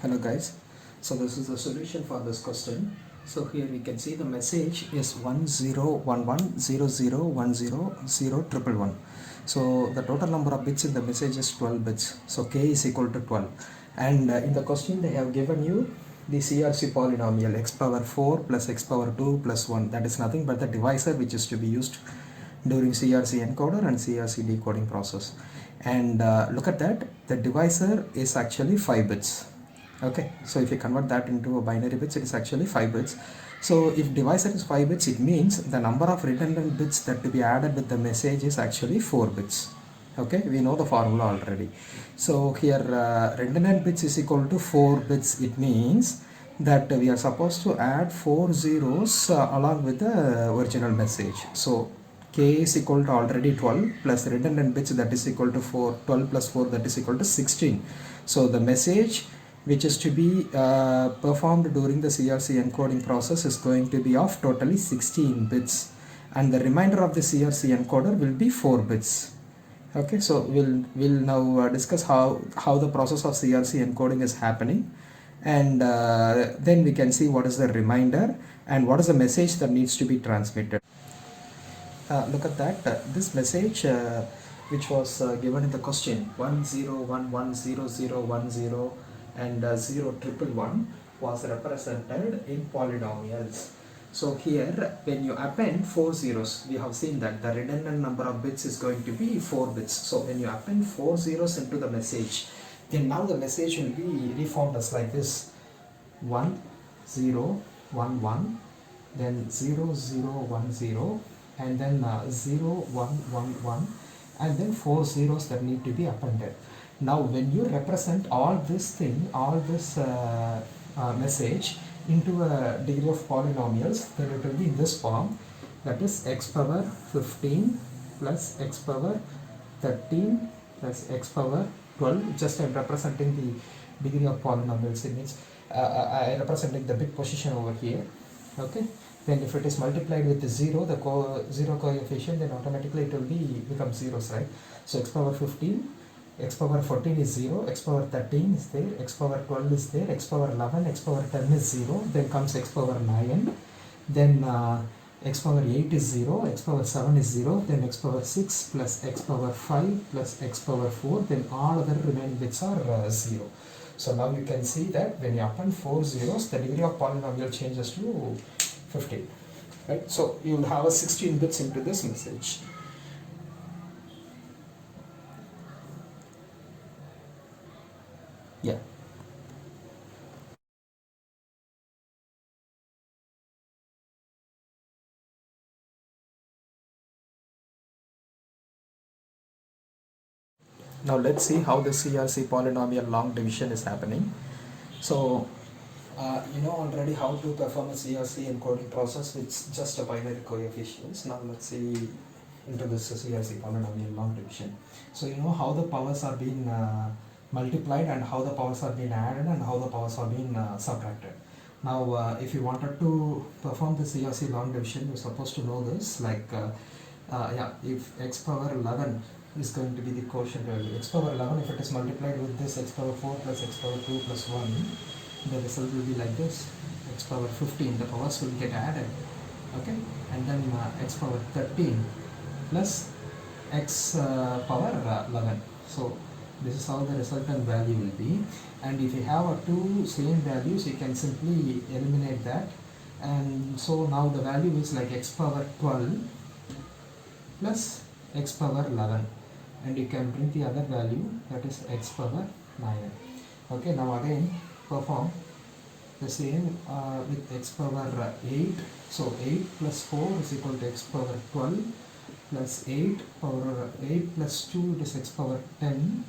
Hello guys, so this is the solution for this question. So here we can see the message is 1011001001. So the total number of bits in the message is 12 bits. So k is equal to 12. And in the question they have given you the CRC polynomial x power 4 plus x power 2 plus 1. That is nothing but the divisor which is to be used during CRC encoder and CRC decoding process. And look at that, the divisor is actually 5 bits. Okay, so if you convert that into a binary bits, it is actually 5 bits. So if divisor is 5 bits, it means the number of redundant bits that to be added with the message is actually 4 bits. Okay, we know the formula already. So here redundant bits is equal to 4 bits. It means that we are supposed to add 4 zeros along with the original message. So k is equal to already 12 plus redundant bits, that is equal to 4. 12 plus 4, that is equal to 16. So the message which is to be performed during the CRC encoding process is going to be of totally 16 bits, and the remainder of the CRC encoder will be 4 bits. Okay, so we'll now discuss how the process of CRC encoding is happening, and then we can see what is the remainder and what is the message that needs to be transmitted. Look at that, this message which was given in the question 10110010 and 0111 was represented in polynomials. So here when you append 4 zeros, we have seen that the redundant number of bits is going to be 4 bits. So when you append 4 zeros into the message, then now the message will be reformed as like this: 1011, then 0010, and then 0111, and then 4 zeros that need to be appended. Now when you represent all this message into a degree of polynomials, then it will be in this form, that is x power 15 plus x power 13 plus x power 12. Just I am representing the degree of polynomials. It means I am representing the bit position over here. Okay, then if it is multiplied with the 0, the zero coefficient, then automatically it will become zeros, right? So x power 15, x power 14 is 0, x power 13 is there, x power 12 is there, x power 11, x power 10 is 0, then comes x power 9, then x power 8 is 0, x power 7 is 0, then x power 6 plus x power 5 plus x power 4, then all other remaining bits are 0. So now you can see that when you append 4 zeros, the degree of polynomial changes to 15. Right? So you will have a 16 bits into this message. Yeah. Now let's see how the CRC polynomial long division is happening. So you know already how to perform a CRC encoding process with just a binary coefficients. Now let's see into this CRC polynomial long division. So you know how the powers are being multiplied and how the powers are being added and how the powers are being subtracted. Now if you wanted to perform the CRC long division, you're supposed to know this, like if x power 11 is going to be the quotient value. X power 11, if it is multiplied with this x power 4 plus x power 2 plus 1, the result will be like this: x power 15, the powers will get added, okay, and then x power 13 plus x power 11. So this is how the resultant value will be, and if you have two same values, you can simply eliminate that, and so now the value is like x power 12 plus x power 11, and you can bring the other value, that is x power 9. Okay, now again perform the same with x power 8. So 8 plus 4 is equal to x power 12 plus 8 power 8 plus 2, it is x power 10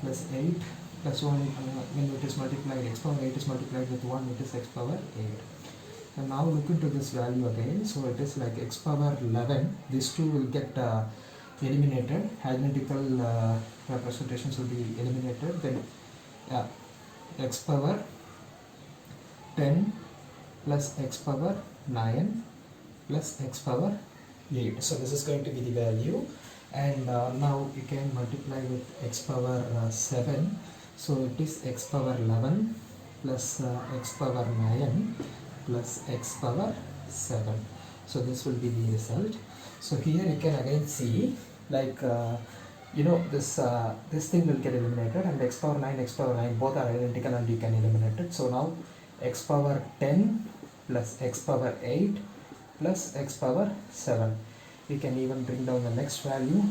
plus 8 plus 1, when it is multiplied, x power 8 is multiplied with 1, it is x power 8. And now look into this value again. So it is like x power 11, these two will get eliminated, identical representations will be eliminated, then x power 10 plus x power 9 plus x power 8. So this is going to be the value, and now you can multiply with x power 7. So it is x power 11 plus x power 9 plus x power 7. So this will be the result. So here you can again see, like this thing will get eliminated, and x power 9, x power 9 both are identical and you can eliminate it. So now x power 10 plus x power 8 plus x power 7. We can even bring down the next value,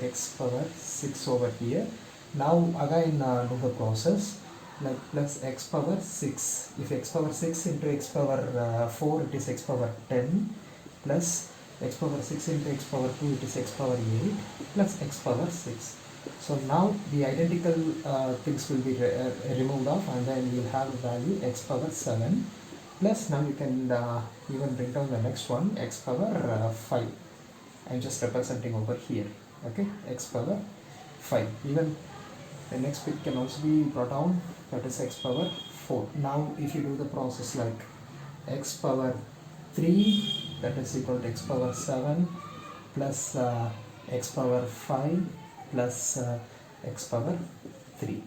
x power 6 over here. Now again do the process, like plus x power 6. If x power 6 into x power 4, it is x power 10, plus x power 6 into x power 2, it is x power 8, plus x power 6. So now the identical things will be removed off, and then we will have the value x power 7, plus now you can even bring down the next one, x power 5. I'm just representing over here, okay, x power 5. Even the next bit can also be brought down, that is x power 4. Now if you do the process like x power 3, that is equal to x power 7 plus x power 5 plus x power 3.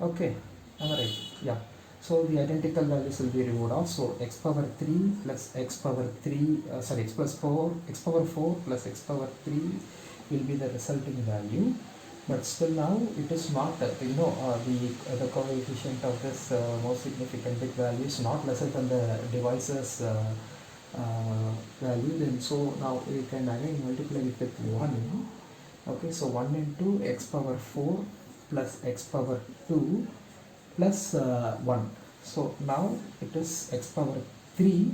Okay, alright, yeah. So the identical values will be removed off. So x power 3 plus x power 3, x power 4 plus x power 3 will be the resulting value. But still now it is not, the coefficient of this most significant bit value is not lesser than the device's value. Then so now we can again multiply it with 1. Okay, so 1 into x power 4 plus x power 2 plus 1. So now it is x power 3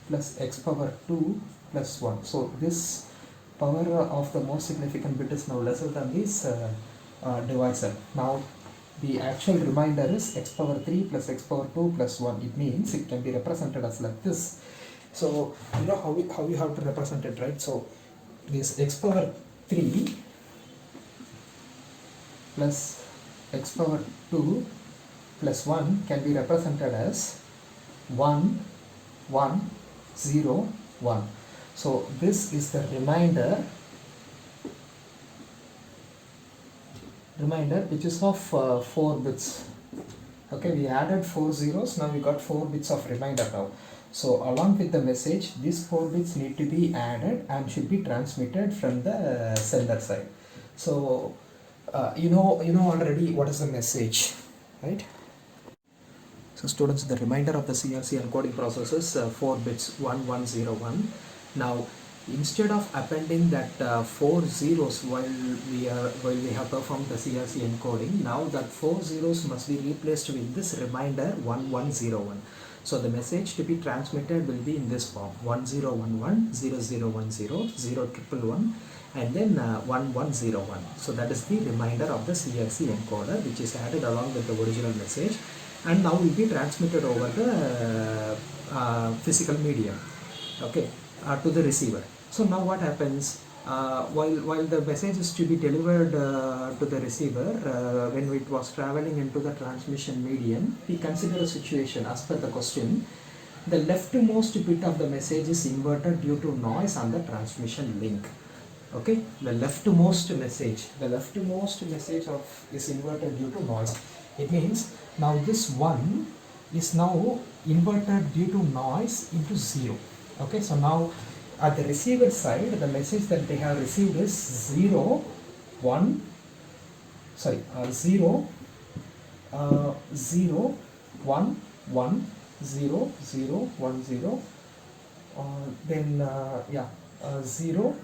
plus x power 2 plus 1. So this power of the most significant bit is now lesser than this divisor. Now the actual remainder is x power 3 plus x power 2 plus 1. It means it can be represented as like this. So you know how you have to represent it, right? So this x power 3 plus x power 2 plus 1 can be represented as 1, 1, 0, 1. So this is the remainder which is of 4 bits. Okay, we added 4 zeros, now we got 4 bits of remainder now. So along with the message, these 4 bits need to be added and should be transmitted from the sender side. So you know already what is the message, right? So students, the remainder of the CRC encoding process is 4 bits, 1101. Now instead of appending that 4 zeros while we have performed the CRC encoding, now that 4 zeros must be replaced with this remainder 1101. So the message to be transmitted will be in this form: 1011, 0010, 0111, and then 1101. So that is the remainder of the CRC encoder, which is added along with the original message, and now will be transmitted over the physical medium, okay, to the receiver. So now what happens, while the message is to be delivered to the receiver, when it was traveling into the transmission medium, we consider a situation as per the question. The leftmost bit of the message is inverted due to noise on the transmission link. Okay, the leftmost message is inverted due to noise. It means now this 1 is now inverted due to noise into 0. Okay, so now at the receiver side, the message that they have received is 0, 1, 0, 0, 1, 1, 0, 0, 1, 0, then 0,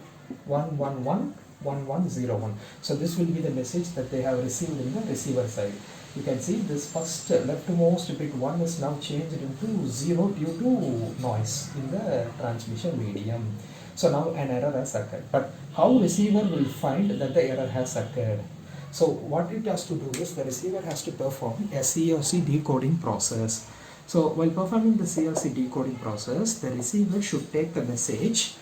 1, 1, 1, 1, 1, 0, 1. So this will be the message that they have received in the receiver side. You can see this first leftmost bit 1 is now changed into 0 due to noise in the transmission medium. So now an error has occurred. But how receiver will find that the error has occurred? So what it has to do is the receiver has to perform a CRC decoding process. So while performing the CRC decoding process, the receiver should take the message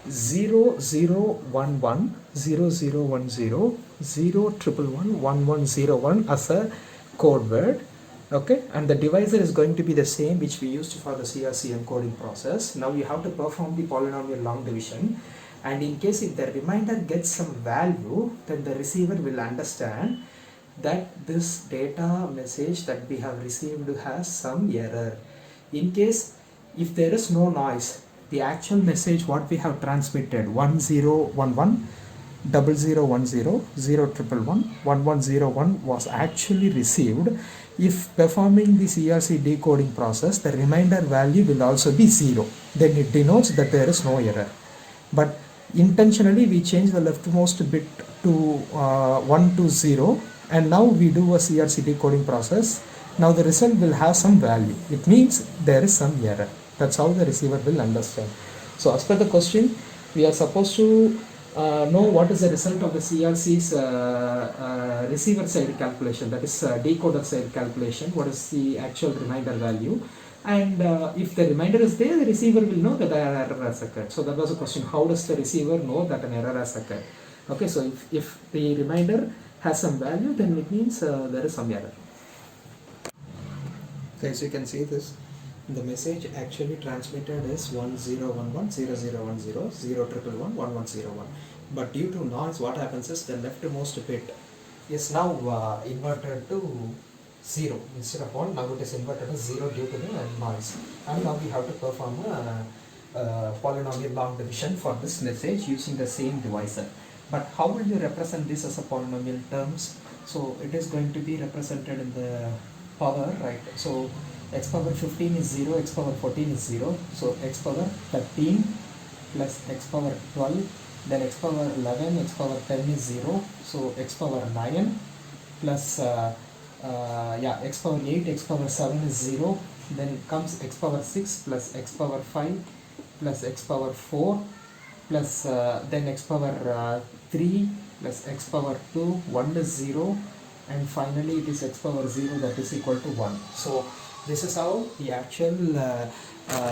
0011, 0010, 0111, 1101 as a code word. Okay, and the divisor is going to be the same which we used for the CRC encoding process. Now you have to perform the polynomial long division, and in case if the remainder gets some value, then the receiver will understand that this data message that we have received has some error. In case if there is no noise, the actual message what we have transmitted 1011 0010 1101 was actually received. If performing the CRC decoding process, the remainder value will also be 0. Then it denotes that there is no error. But intentionally we change the leftmost bit to 1 to 0, and now we do a CRC decoding process. Now the result will have some value. It means there is some error. That's how the receiver will understand. So as per the question, we are supposed to know what is the result of the CRC's receiver side calculation, that is decoder side calculation, what is the actual remainder value, and if the remainder is there, the receiver will know that an error has occurred. So that was a question, how does the receiver know that an error has occurred? Okay, so if the remainder has some value, then it means there is some error. Okay, so you can see this. The message actually transmitted is 1011 0010 0111 1101. But due to noise, what happens is the leftmost bit is now inverted to 0 instead of 1. Now it is inverted to 0 due to the noise. And now we have to perform a polynomial long division for this message using the same divisor. But how will you represent this as a polynomial terms? So it is going to be represented in the power, right? So x power 15 is 0, x power 14 is 0. So x power 13 plus x power 12, then x power 11, x power 10 is 0. So x power 9 plus x power 8, x power 7 is 0. Then comes x power 6 plus x power 5 plus x power 4 plus then x power 3 plus x power 2, 1 is 0, and finally it is x power 0, that is equal to 1. So this is how the actual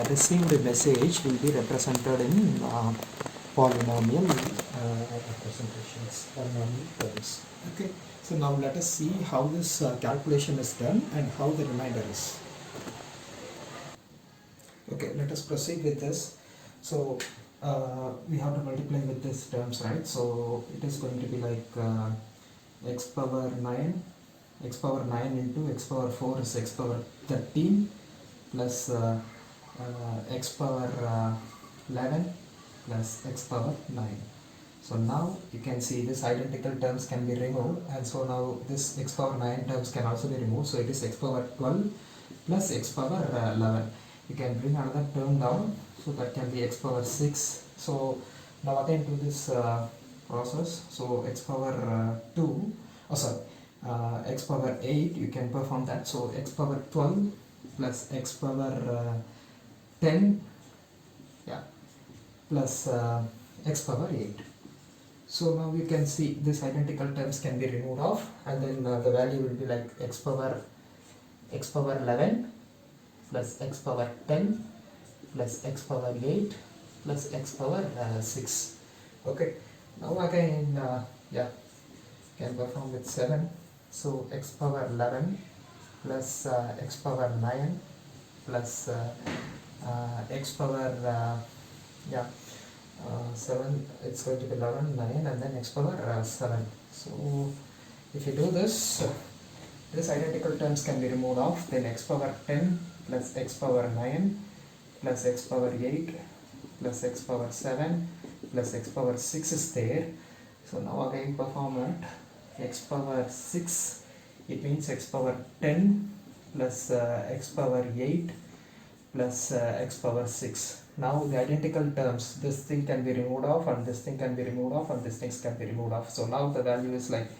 received message will be represented in polynomial representations, polynomial terms. Okay, so now let us see how this calculation is done and how the remainder is. Okay, let us proceed with this. So we have to multiply with these terms, right? So it is going to be like x power 9 into x power 4 is x power 13 plus x power 11 plus x power 9. So now you can see this identical terms can be removed, and so now this x power 9 terms can also be removed. So it is x power 12 plus x power 11. You can bring another term down, so that can be x power 6. So now again do this process. So x power 2, x power 8, you can perform that. So x power 12 plus x power 10, plus x power 8. So now you can see this identical terms can be removed off, and then the value will be like x power 11 plus x power 10 plus x power 8 plus x power 6. Okay, now again can perform with 7. So x power 11 plus x power 9 plus x power 7, it's going to be 11, 9, and then x power 7. So if you do this, this identical terms can be removed off. Then x power 10 plus x power 9 plus x power 8 plus x power 7 plus x power 6 is there. So now again perform at x power 6, it means x power 10 plus x power 8 plus x power 6. Now the identical terms, this thing can be removed off, and this thing can be removed off, and this things can be removed off. So now the value is like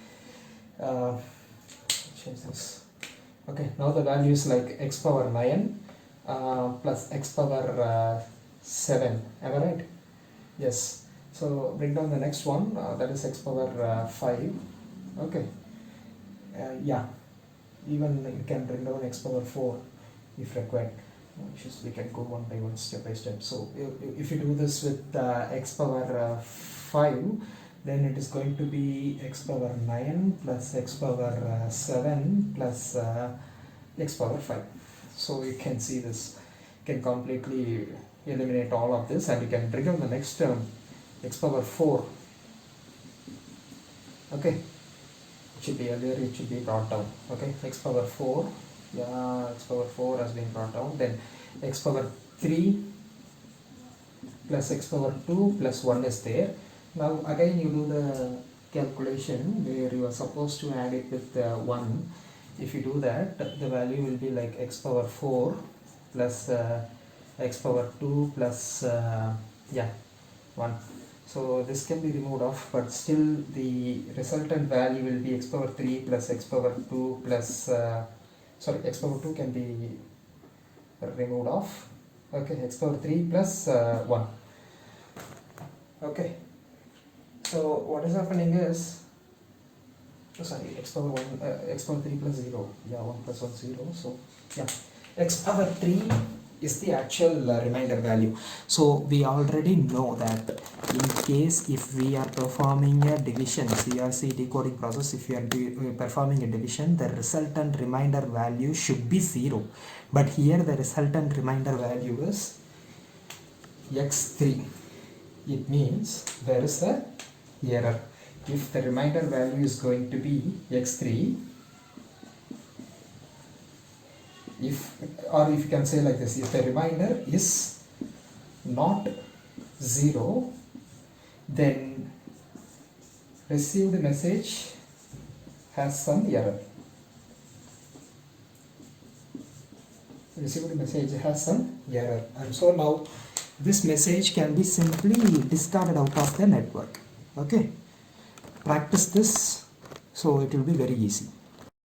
change this. Okay, now the value is like x power 9 plus x power 7. Am I right? Yes. So bring down the next one, that is x power 5. Okay. Even you can bring down x power 4 if required. We can go one by one, step by step. So if you do this with x power 5, then it is going to be x power 9 plus x power 7 plus x power 5. So you can see this can completely eliminate all of this, and you can bring on the next term, x power 4. Okay, should be earlier, it should be brought down. Okay, x power 4, yeah, x power 4 has been brought down. Then x power 3 plus x power 2 plus 1 is there. Now again you do the calculation where you are supposed to add it with 1. If you do that, the value will be like x power 4 plus x power 2 plus 1. So this can be removed off, but still the resultant value will be x power 3 plus x power 2 plus x power 2 can be removed off. Okay, x power 3 plus 1. Okay, so what is happening is, x power 1, x power 3 plus 0, 1 plus 1 0, so x power 3 is the actual remainder value. So we already know that in case if we are performing a division, CRC decoding process, if we are performing a division, the resultant remainder value should be 0. But here the resultant remainder value is x3. It means there is a error. If the remainder value is going to be x3, if you can say like this, if the remainder is not 0, then received message has some error. Received message has some error, and so now this message can be simply discarded out of the network. Okay, practice this, so it will be very easy.